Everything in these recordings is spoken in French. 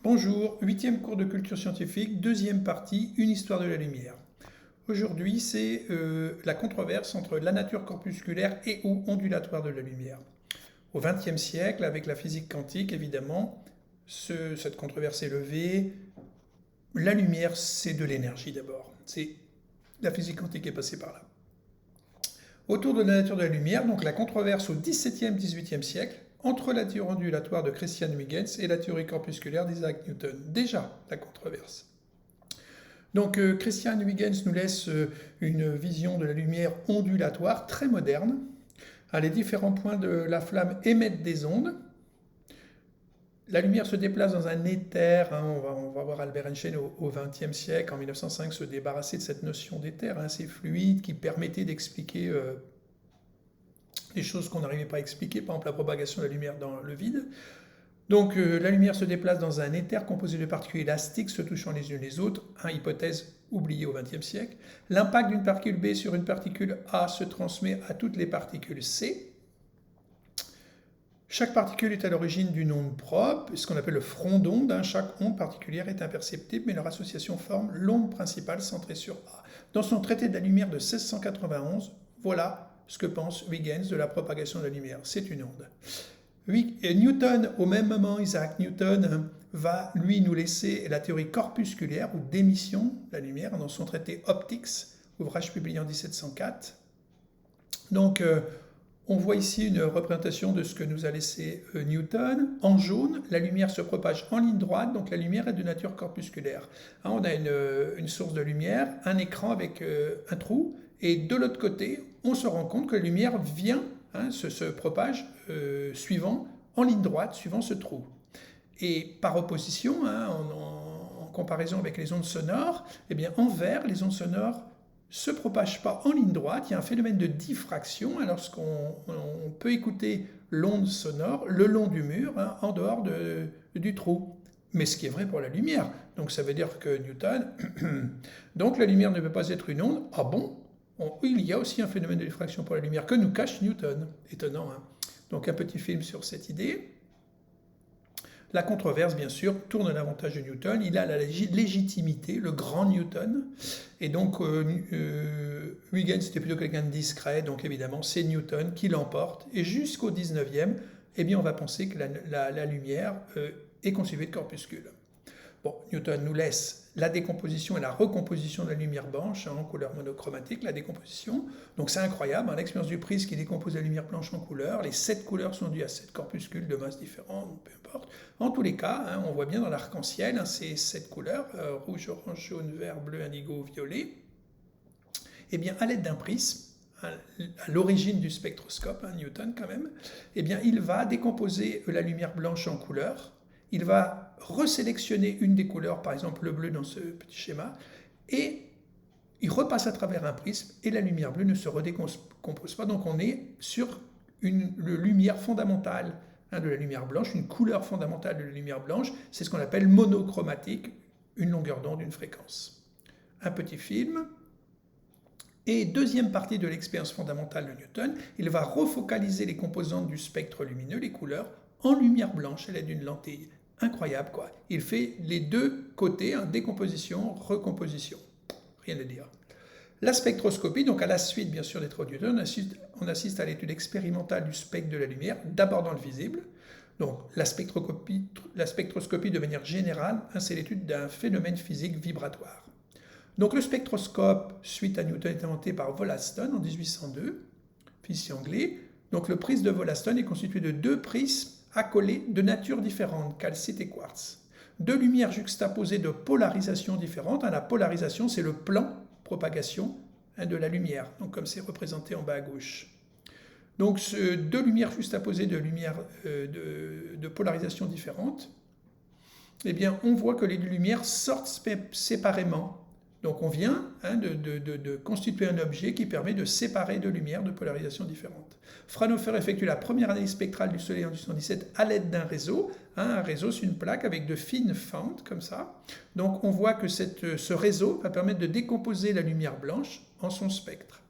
Bonjour, huitième cours de culture scientifique, deuxième partie, une histoire de la lumière. Aujourd'hui, c'est la controverse entre la nature corpusculaire et ou ondulatoire de la lumière. Au XXe siècle, avec la physique quantique, évidemment, cette controverse est levée. La lumière, c'est de l'énergie d'abord. La physique quantique est passée par là. Autour de la nature de la lumière, donc la controverse au XVIIe, XVIIIe siècle, entre la théorie ondulatoire de Christian Huygens et la théorie corpusculaire d'Isaac Newton. Déjà, la controverse. Donc Christian Huygens nous laisse une vision de la lumière ondulatoire très moderne. Les différents points de la flamme émettent des ondes. La lumière se déplace dans un éther. On va voir Albert Einstein au XXe siècle, en 1905, se débarrasser de cette notion d'éther, assez fluide, qui permettait d'expliquer des choses qu'on n'arrivait pas à expliquer, par exemple la propagation de la lumière dans le vide. Donc la lumière se déplace dans un éther composé de particules élastiques se touchant les unes les autres, hypothèse oubliée au XXe siècle. L'impact d'une particule B sur une particule A se transmet à toutes les particules C. Chaque particule est à l'origine d'une onde propre, ce qu'on appelle le front d'onde. Chaque onde particulière est imperceptible, mais leur association forme l'onde principale centrée sur A. Dans son traité de la lumière de 1691, voilà ce que pense Huygens de la propagation de la lumière. C'est une onde. Newton, au même moment, Isaac Newton, va lui nous laisser la théorie corpusculaire ou d'émission de la lumière dans son traité Optics, ouvrage publié en 1704. Donc, on voit ici une représentation de ce que nous a laissé Newton. En jaune, la lumière se propage en ligne droite, donc la lumière est de nature corpusculaire. On a une source de lumière, un écran avec un trou, et de l'autre côté, on se rend compte que la lumière vient, se propage suivant, en ligne droite, suivant ce trou. Et par opposition, en comparaison avec les ondes sonores, eh bien, en vert, les ondes sonores se propage pas en ligne droite, il y a un phénomène de diffraction lorsqu'on peut écouter l'onde sonore le long du mur, en dehors du trou. Mais ce qui est vrai pour la lumière. Donc ça veut dire que Newton, donc la lumière ne peut pas être une onde. Ah bon? Il y a aussi un phénomène de diffraction pour la lumière que nous cache Newton. Étonnant, hein? Donc un petit film sur cette idée. La controverse, bien sûr, tourne à l'avantage de Newton. Il a la légitimité, le grand Newton. Et donc, Huygens, c'était plutôt quelqu'un de discret. Donc, évidemment, c'est Newton qui l'emporte. Et jusqu'au 19e, eh bien, on va penser que la lumière est constituée de corpuscules. Bon, Newton nous laisse la décomposition et la recomposition de la lumière blanche en couleur monochromatique, la décomposition. Donc c'est incroyable, l'expérience du prisme qui décompose la lumière blanche en couleurs. Les 7 couleurs sont dues à 7 corpuscules de masse différentes, peu importe. En tous les cas, on voit bien dans l'arc-en-ciel ces 7 couleurs, rouge, orange, jaune, vert, bleu, indigo, violet. Eh bien, à l'aide d'un prisme, à l'origine du spectroscope, Newton quand même, eh bien, il va décomposer la lumière blanche en couleurs. Il va resélectionner une des couleurs, par exemple le bleu dans ce petit schéma, et il repasse à travers un prisme et la lumière bleue ne se redécompose pas. Donc on est sur une lumière fondamentale de la lumière blanche, une couleur fondamentale de la lumière blanche. C'est ce qu'on appelle monochromatique, une longueur d'onde, une fréquence. Un petit film. Et deuxième partie de l'expérience fondamentale de Newton, il va refocaliser les composantes du spectre lumineux, les couleurs, en lumière blanche à l'aide d'une lentille. Incroyable, quoi. Il fait les deux côtés, décomposition, recomposition. Rien à dire. La spectroscopie, donc à la suite bien sûr des travaux de Newton, on assiste à l'étude expérimentale du spectre de la lumière, d'abord dans le visible. Donc la spectroscopie de manière générale, c'est l'étude d'un phénomène physique vibratoire. Donc le spectroscope, suite à Newton, est inventé par Wollaston en 1802, physicien anglais. Donc le prisme de Wollaston est constitué de deux prismes accolés de nature différente, calcite et quartz. Deux lumières juxtaposées de polarisation différentes. La polarisation, c'est le plan propagation de la lumière, donc comme c'est représenté en bas à gauche. Donc deux lumières juxtaposées de lumières de polarisation différentes, eh bien on voit que les lumières sortent séparément. Donc on vient de constituer un objet qui permet de séparer deux lumières de polarisation différentes. Fraunhofer effectue la première analyse spectrale du Soleil en 1917 à l'aide d'un réseau. Un réseau, c'est une plaque avec de fines fentes, comme ça. Donc on voit que ce réseau va permettre de décomposer la lumière blanche en son spectre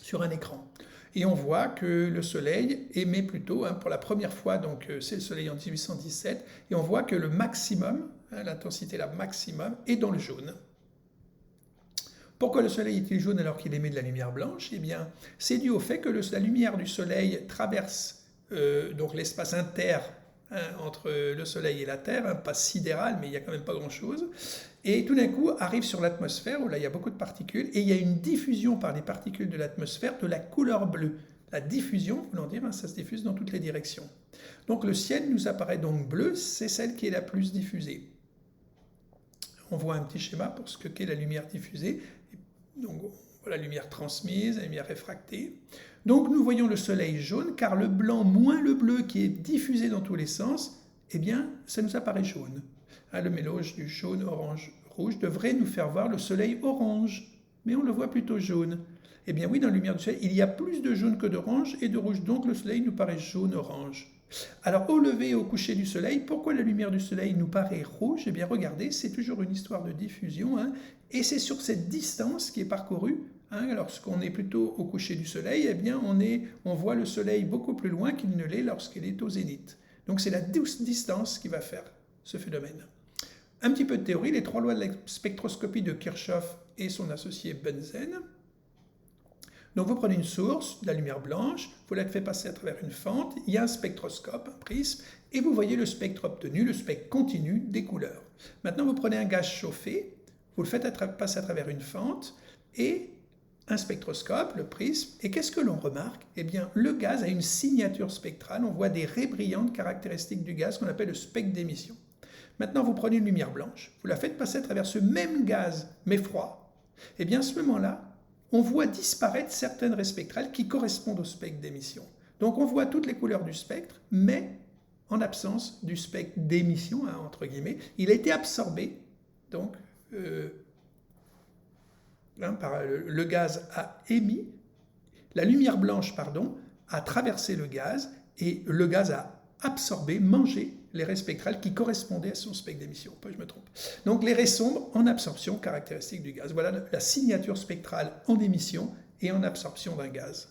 sur un écran. Et on voit que le Soleil émet plutôt, pour la première fois, donc c'est le Soleil en 1817, et on voit que le maximum, l'intensité la maximum, est dans le jaune. Pourquoi le Soleil est-il jaune alors qu'il émet de la lumière blanche? Eh bien, c'est dû au fait que la lumière du Soleil traverse donc l'espace entre le Soleil et la Terre, pas sidéral, mais il n'y a quand même pas grand-chose, et tout d'un coup arrive sur l'atmosphère, où là il y a beaucoup de particules, et il y a une diffusion par les particules de l'atmosphère de la couleur bleue. La diffusion, voulant dire, ça se diffuse dans toutes les directions. Donc le ciel nous apparaît donc bleu, c'est celle qui est la plus diffusée. On voit un petit schéma pour ce qu'est la lumière diffusée. Donc voilà la lumière transmise, la lumière réfractée. Donc nous voyons le Soleil jaune, car le blanc moins le bleu qui est diffusé dans tous les sens, eh bien ça nous apparaît jaune. Le mélange du jaune, orange, rouge devrait nous faire voir le Soleil orange, mais on le voit plutôt jaune. Eh bien oui, dans la lumière du Soleil, il y a plus de jaune que d'orange et de rouge, donc le Soleil nous paraît jaune-orange. Alors au lever et au coucher du Soleil, pourquoi la lumière du Soleil nous paraît rouge? Eh bien regardez, c'est toujours une histoire de diffusion, et c'est sur cette distance qui est parcourue. Lorsqu'on est plutôt au coucher du Soleil, eh bien on voit le Soleil beaucoup plus loin qu'il ne l'est lorsqu'il est au zénith. Donc c'est la distance qui va faire ce phénomène. Un petit peu de théorie, les 3 lois de la spectroscopie de Kirchhoff et son associé Bunsen. Donc vous prenez une source, de la lumière blanche, vous la faites passer à travers une fente, il y a un spectroscope, un prisme, et vous voyez le spectre obtenu, le spectre continu des couleurs. Maintenant vous prenez un gaz chauffé, vous le faites passer à travers une fente, et un spectroscope, le prisme, et qu'est-ce que l'on remarque? Eh bien le gaz a une signature spectrale, on voit des raies brillantes caractéristiques du gaz qu'on appelle le spectre d'émission. Maintenant vous prenez une lumière blanche, vous la faites passer à travers ce même gaz, mais froid, et bien à ce moment-là, on voit disparaître certaines raies spectrales qui correspondent au spectre d'émission. Donc on voit toutes les couleurs du spectre, mais en absence du spectre d'émission, entre guillemets. Il a été absorbé, donc le gaz a émis, la lumière blanche, a traversé le gaz, et le gaz a absorbé, mangé les raies spectrales qui correspondaient à son spectre d'émission. Pas, je me trompe. Donc les raies sombres en absorption caractéristique du gaz. Voilà la signature spectrale en émission et en absorption d'un gaz.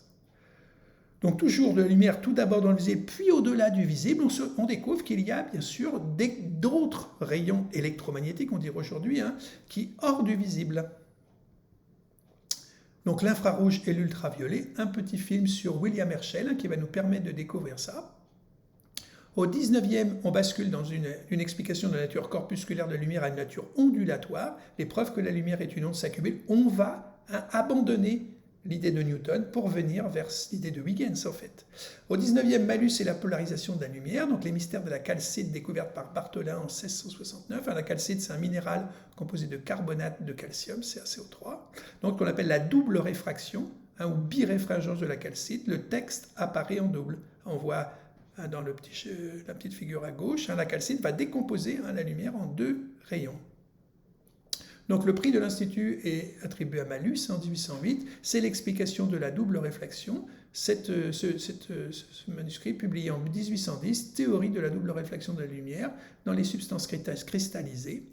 Donc toujours de la lumière tout d'abord dans le visible, puis au-delà du visible, on découvre qu'il y a bien sûr d'autres rayons électromagnétiques, on dirait aujourd'hui, qui hors du visible. Donc l'infrarouge et l'ultraviolet, un petit film sur William Herschel qui va nous permettre de découvrir ça. Au 19e, on bascule dans une explication de la nature corpusculaire de la lumière à une nature ondulatoire. Les preuves que la lumière est une onde s'accumulent. On va abandonner l'idée de Newton pour venir vers l'idée de Huygens en fait. Au 19e, Malus et la polarisation de la lumière, donc les mystères de la calcite découverte par Bartholin en 1669. La calcite, c'est un minéral composé de carbonate de calcium, CaCO3, donc qu'on appelle la double réfraction, ou biréfringence de la calcite. Le texte apparaît en double. On voit dans la petite figure à gauche, la calcite va décomposer la lumière en 2 rayons. Donc le prix de l'Institut est attribué à Malus en 1808, c'est l'explication de la double réflexion. Ce manuscrit publié en 1810, théorie de la double réflexion de la lumière dans les substances cristallisées.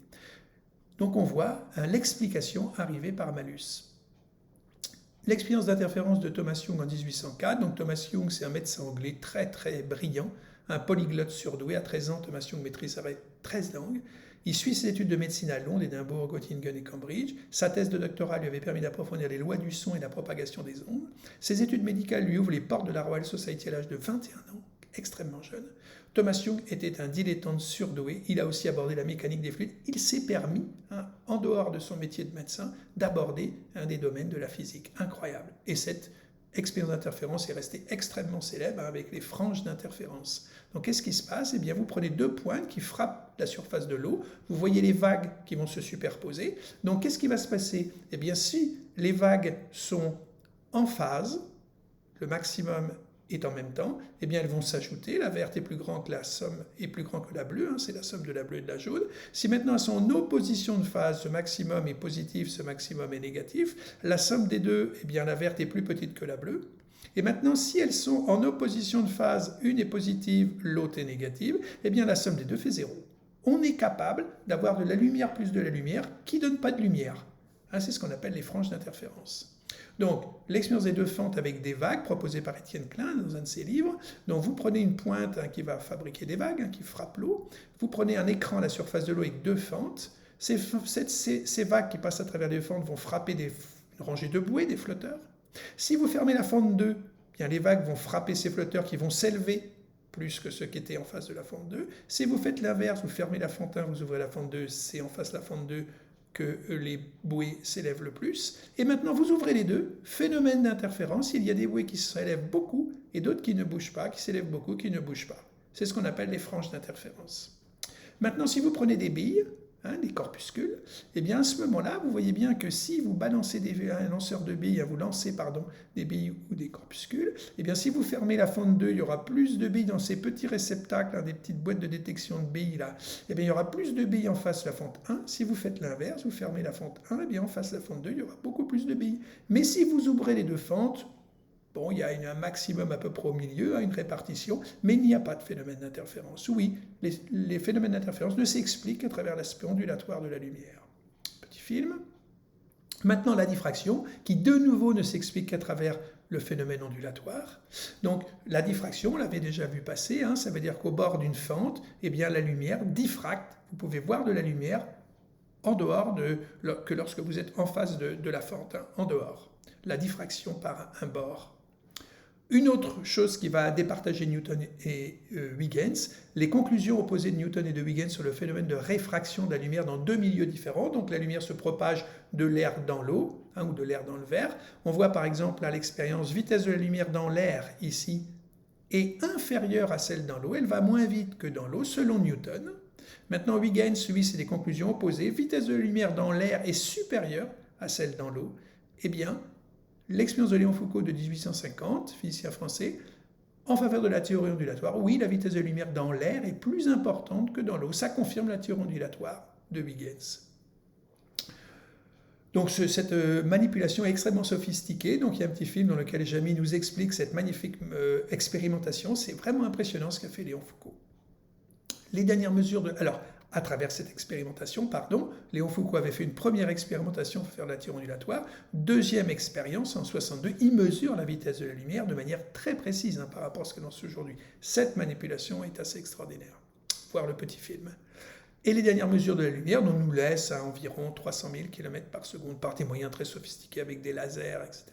Donc on voit l'explication arrivée par Malus. L'expérience d'interférence de Thomas Young en 1804. Donc Thomas Young, c'est un médecin anglais très très brillant, un polyglotte surdoué. À 13 ans, Thomas Young maîtriserait 13 langues. Il suit ses études de médecine à Londres, Édimbourg, Göttingen et Cambridge. Sa thèse de doctorat lui avait permis d'approfondir les lois du son et la propagation des ondes. Ses études médicales lui ouvrent les portes de la Royal Society à l'âge de 21 ans, extrêmement jeune. Thomas Young était un dilettante surdoué. Il a aussi abordé la mécanique des fluides. Il s'est permis, en dehors de son métier de médecin, d'aborder un des domaines de la physique. Incroyable. Et cette expérience d'interférence est restée extrêmement célèbre avec les franges d'interférence. Donc qu'est-ce qui se passe? Eh bien, vous prenez 2 pointes qui frappent la surface de l'eau. Vous voyez les vagues qui vont se superposer. Donc qu'est-ce qui va se passer? Eh bien, si les vagues sont en phase, le maximum est en même temps, eh bien elles vont s'ajouter. La verte est plus grande que la somme est plus grande que la bleue, c'est la somme de la bleue et de la jaune. Si maintenant elles sont en opposition de phase, ce maximum est positif, ce maximum est négatif, la somme des deux, eh bien la verte est plus petite que la bleue. Et maintenant, si elles sont en opposition de phase, une est positive, l'autre est négative, eh bien la somme des deux fait 0. On est capable d'avoir de la lumière plus de la lumière qui ne donne pas de lumière. C'est ce qu'on appelle les franges d'interférence. Donc, l'expérience des deux fentes avec des vagues, proposée par Étienne Klein dans un de ses livres. Donc, vous prenez une pointe qui va fabriquer des vagues, qui frappe l'eau. Vous prenez un écran à la surface de l'eau avec deux fentes. Ces vagues qui passent à travers les fentes vont frapper une rangée de bouées, des flotteurs. Si vous fermez la fente 2, bien les vagues vont frapper ces flotteurs qui vont s'élever plus que ceux qui étaient en face de la fente 2. Si vous faites l'inverse, vous fermez la fente 1, vous ouvrez la fente 2, c'est en face de la fente 2 que les bouées s'élèvent le plus. Et maintenant, vous ouvrez les deux. Phénomène d'interférence, il y a des bouées qui s'élèvent beaucoup et d'autres qui ne bougent pas, qui s'élèvent beaucoup, qui ne bougent pas. C'est ce qu'on appelle les franges d'interférence. Maintenant, si vous prenez des billes, des corpuscules, et bien à ce moment-là, vous voyez bien que si vous balancez un lanceur de billes, vous lancez des billes ou des corpuscules, et bien si vous fermez la fente 2, il y aura plus de billes dans ces petits réceptacles, des petites boîtes de détection de billes là, et bien il y aura plus de billes en face de la fente 1. Si vous faites l'inverse, vous fermez la fente 1, et bien en face de la fente 2, il y aura beaucoup plus de billes. Mais si vous ouvrez les deux fentes, bon, il y a un maximum à peu près au milieu, une répartition, mais il n'y a pas de phénomène d'interférence. Oui, les phénomènes d'interférence ne s'expliquent qu'à travers l'aspect ondulatoire de la lumière. Petit film. Maintenant, la diffraction, qui de nouveau ne s'explique qu'à travers le phénomène ondulatoire. Donc, la diffraction, on l'avait déjà vu passer, ça veut dire qu'au bord d'une fente, eh bien, la lumière diffracte. Vous pouvez voir de la lumière en dehors que lorsque vous êtes en face de la fente, en dehors. La diffraction par un bord. Une autre chose qui va départager Newton et Huygens, les conclusions opposées de Newton et de Huygens sur le phénomène de réfraction de la lumière dans deux milieux différents. Donc la lumière se propage de l'air dans l'eau, ou de l'air dans le verre. On voit par exemple à l'expérience, vitesse de la lumière dans l'air ici est inférieure à celle dans l'eau. Elle va moins vite que dans l'eau selon Newton. Maintenant Huygens, lui, c'est des conclusions opposées. Vitesse de la lumière dans l'air est supérieure à celle dans l'eau. Eh bien, l'expérience de Léon Foucault de 1850, physicien français, en faveur de la théorie ondulatoire. Oui, la vitesse de la lumière dans l'air est plus importante que dans l'eau. Ça confirme la théorie ondulatoire de Huygens. Donc cette manipulation est extrêmement sophistiquée. Donc il y a un petit film dans lequel Jamy nous explique cette magnifique expérimentation. C'est vraiment impressionnant ce qu'a fait Léon Foucault. Les dernières mesures de... Alors, à travers cette expérimentation, Léon Foucault avait fait une première expérimentation pour faire la théorie ondulatoire. Deuxième expérience, en 1962, il mesure la vitesse de la lumière de manière très précise par rapport à ce que l'on sait aujourd'hui. Cette manipulation est assez extraordinaire. Voir le petit film. Et les dernières mesures de la lumière, on nous laisse à environ 300 000 km par seconde par des moyens très sophistiqués avec des lasers, etc.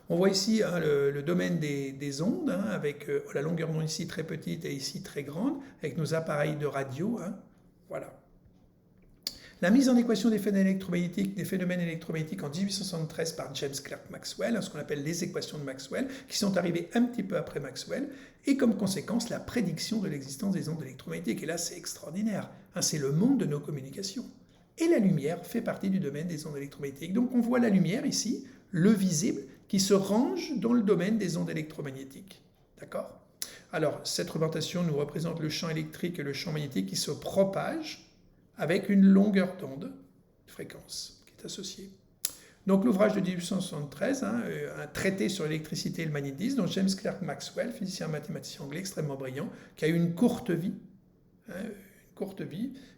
On voit ici le domaine des ondes, avec la longueur d'onde ici très petite et ici très grande, avec nos appareils de radio. Voilà. La mise en équation des phénomènes électromagnétiques en 1873 par James Clerk Maxwell, ce qu'on appelle les équations de Maxwell, qui sont arrivées un petit peu après Maxwell, et comme conséquence la prédiction de l'existence des ondes électromagnétiques. Et là, c'est extraordinaire. C'est le monde de nos communications. Et la lumière fait partie du domaine des ondes électromagnétiques. Donc on voit la lumière ici, le visible, qui se range dans le domaine des ondes électromagnétiques. D'accord ? Alors, cette représentation nous représente le champ électrique et le champ magnétique qui se propagent avec une longueur d'onde, fréquence, qui est associée. Donc, l'ouvrage de 1873, un traité sur l'électricité et le magnétisme, dont James Clerk Maxwell, physicien mathématicien anglais extrêmement brillant, qui a eu une courte vie,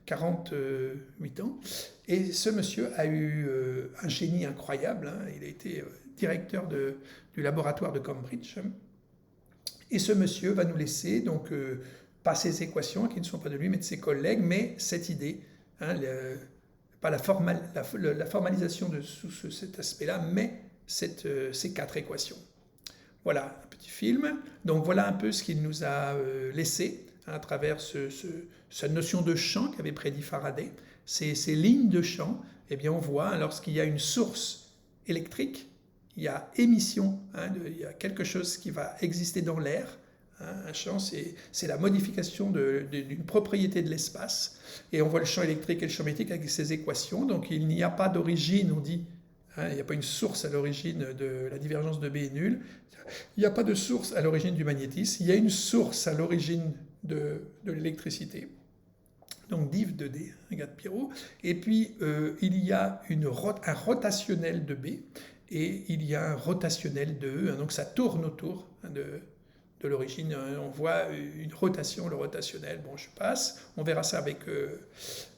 48 ans. Et ce monsieur a eu un génie incroyable. Il a été directeur du laboratoire de Cambridge. Et ce monsieur va nous laisser, donc, pas ces équations qui ne sont pas de lui, mais de ses collègues, mais cette idée, pas la formalisation de sous cet aspect-là, mais ces quatre équations. Voilà un petit film. Donc voilà un peu ce qu'il nous a laissé à travers cette notion de champ qu'avait prédit Faraday. Ces lignes de champ, eh bien on voit, lorsqu'il y a une source électrique, il y a émission, il y a quelque chose qui va exister dans l'air. Un champ, c'est la modification d'une propriété de l'espace. Et on voit le champ électrique et le champ magnétique avec ces équations. Donc il n'y a pas d'origine, on dit. Il n'y a pas une source à l'origine de la divergence de B est nulle. Il n'y a pas de source à l'origine du magnétisme. Il y a une source à l'origine de l'électricité. Donc div de D, un gars de Pirot. Et puis il y a un rotationnel de B. Et il y a un rotationnel de E, donc ça tourne autour de l'origine. On voit une rotation, le rotationnel. Bon, je passe. On verra ça avec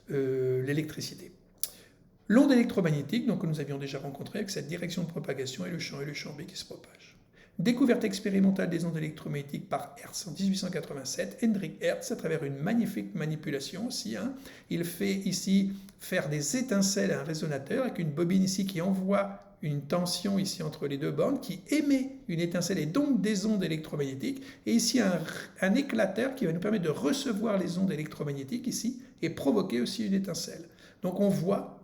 l'électricité. L'onde électromagnétique, donc, que nous avions déjà rencontrée avec cette direction de propagation et le champ B qui se propage. Découverte expérimentale des ondes électromagnétiques par Hertz en 1887. Hendrik Hertz, à travers une magnifique manipulation aussi. Il fait ici faire des étincelles à un résonateur avec une bobine ici qui envoie une tension ici entre les deux bornes qui émet une étincelle et donc des ondes électromagnétiques. Et ici un éclateur qui va nous permettre de recevoir les ondes électromagnétiques ici et provoquer aussi une étincelle. Donc on voit,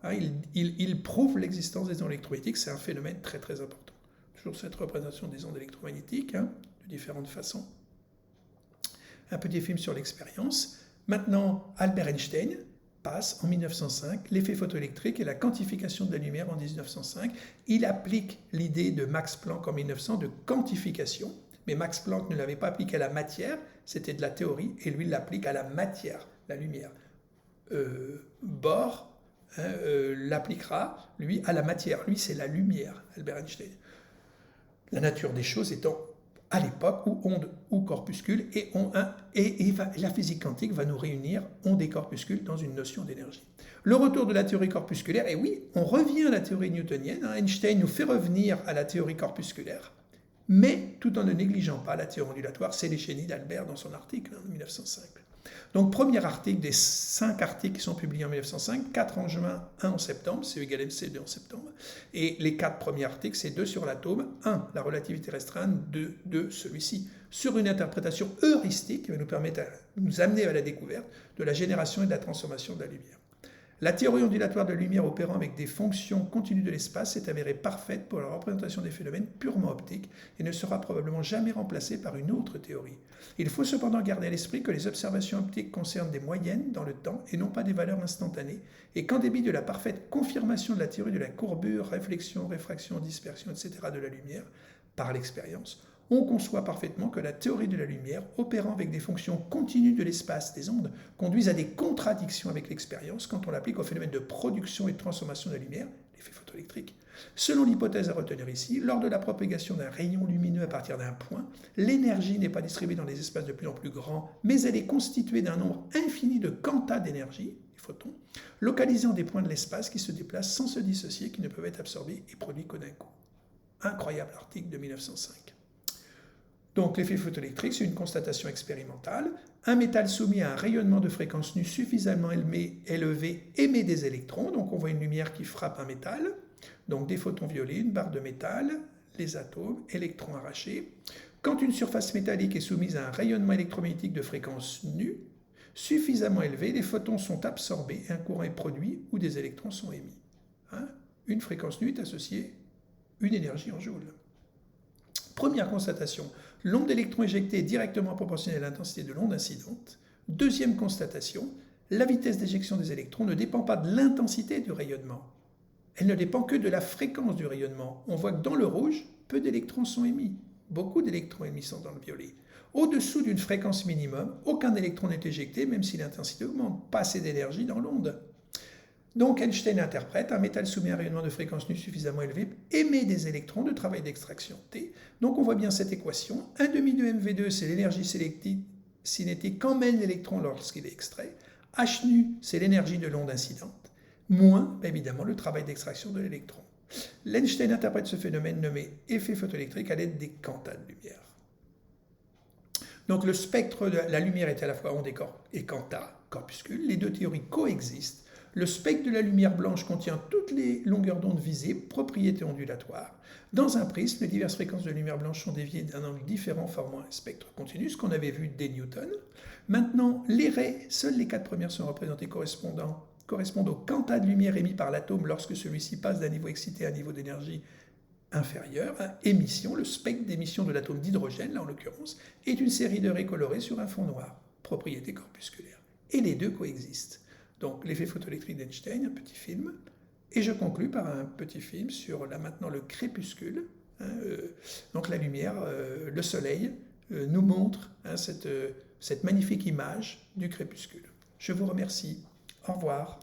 il prouve l'existence des ondes électromagnétiques. C'est un phénomène très très important. Toujours cette représentation des ondes électromagnétiques, de différentes façons. Un petit film sur l'expérience. Maintenant, Albert Einstein passe en 1905 l'effet photoélectrique et la quantification de la lumière en 1905. Il applique l'idée de Max Planck en 1900 de quantification, mais Max Planck ne l'avait pas appliqué à la matière, c'était de la théorie, et lui l'applique à la matière, la lumière. Bohr l'appliquera, lui, à la matière. Lui, c'est la lumière, Albert Einstein. La nature des choses étant à l'époque où onde ou corpuscule et la physique quantique va nous réunir onde et corpuscule dans une notion d'énergie. Le retour de la théorie corpusculaire, et oui, on revient à la théorie newtonienne. Einstein nous fait revenir à la théorie corpusculaire, mais tout en ne négligeant pas la théorie ondulatoire. C'est les génies d'Albert dans son article en 1905. Donc, premier article des 5 articles qui sont publiés en 1905, 4 en juin, 1 en septembre, CE égale MC, 2 en septembre. Et les 4 premiers articles, c'est 2 sur l'atome, 1, la relativité restreinte, 2, celui-ci, sur une interprétation heuristique qui va nous permettre de nous amener à la découverte de la génération et de la transformation de la lumière. La théorie ondulatoire de la lumière opérant avec des fonctions continues de l'espace s'est avérée parfaite pour la représentation des phénomènes purement optiques et ne sera probablement jamais remplacée par une autre théorie. Il faut cependant garder à l'esprit que les observations optiques concernent des moyennes dans le temps et non pas des valeurs instantanées, et qu'en dépit de la parfaite confirmation de la théorie de la courbure, réflexion, réfraction, dispersion, etc. de la lumière, par l'expérience, on conçoit parfaitement que la théorie de la lumière, opérant avec des fonctions continues de l'espace des ondes, conduise à des contradictions avec l'expérience quand on l'applique au phénomène de production et de transformation de la lumière, l'effet photoélectrique. Selon l'hypothèse à retenir ici, lors de la propagation d'un rayon lumineux à partir d'un point, l'énergie n'est pas distribuée dans des espaces de plus en plus grands, mais elle est constituée d'un nombre infini de quantas d'énergie, les photons, localisés en des points de l'espace qui se déplacent sans se dissocier, qui ne peuvent être absorbés et produits que d'un coup. Incroyable article de 1905. Donc l'effet photoélectrique, c'est une constatation expérimentale. Un métal soumis à un rayonnement de fréquence nue suffisamment élevé émet des électrons. Donc on voit une lumière qui frappe un métal. Donc des photons violets, une barre de métal, les atomes, électrons arrachés. Quand une surface métallique est soumise à un rayonnement électromagnétique de fréquence nue suffisamment élevé, les photons sont absorbés, un courant est produit ou des électrons sont émis. Une fréquence nue est associée à une énergie en joules. Première constatation, l'onde d'électrons éjectée est directement proportionnelle à l'intensité de l'onde incidente. Deuxième constatation, la vitesse d'éjection des électrons ne dépend pas de l'intensité du rayonnement. Elle ne dépend que de la fréquence du rayonnement. On voit que dans le rouge, peu d'électrons sont émis. Beaucoup d'électrons émis sont dans le violet. Au-dessous d'une fréquence minimum, aucun électron n'est éjecté, même si l'intensité augmente. Pas assez d'énergie dans l'onde. Donc Einstein interprète, un métal soumis à un rayonnement de fréquence nue suffisamment élevé émet des électrons de travail d'extraction T. Donc on voit bien cette équation. 1 demi de MV2, c'est l'énergie cinétique qu'emmène l'électron lorsqu'il est extrait. H nu, c'est l'énergie de l'onde incidente. Moins, évidemment, le travail d'extraction de l'électron. Einstein interprète ce phénomène nommé effet photoélectrique à l'aide des quantas de lumière. Donc le spectre de la lumière est à la fois onde et quanta, corpuscule. Les deux théories coexistent. Le spectre de la lumière blanche contient toutes les longueurs d'onde visibles, propriétés ondulatoires. Dans un prisme, les diverses fréquences de lumière blanche sont déviées d'un angle différent, formant un spectre continu, ce qu'on avait vu dès Newton. Maintenant, les raies, seules les 4 premières sont représentées correspondent au quanta de lumière émis par l'atome lorsque celui-ci passe d'un niveau excité à un niveau d'énergie inférieur. Émission, le spectre d'émission de l'atome d'hydrogène, là en l'occurrence, est une série de raies colorées sur un fond noir, propriété corpusculaire. Et les deux coexistent. Donc l'effet photoélectrique d'Einstein, un petit film, et je conclus par un petit film sur là maintenant le crépuscule. Donc la lumière, le soleil nous montre cette magnifique image du crépuscule. Je vous remercie. Au revoir.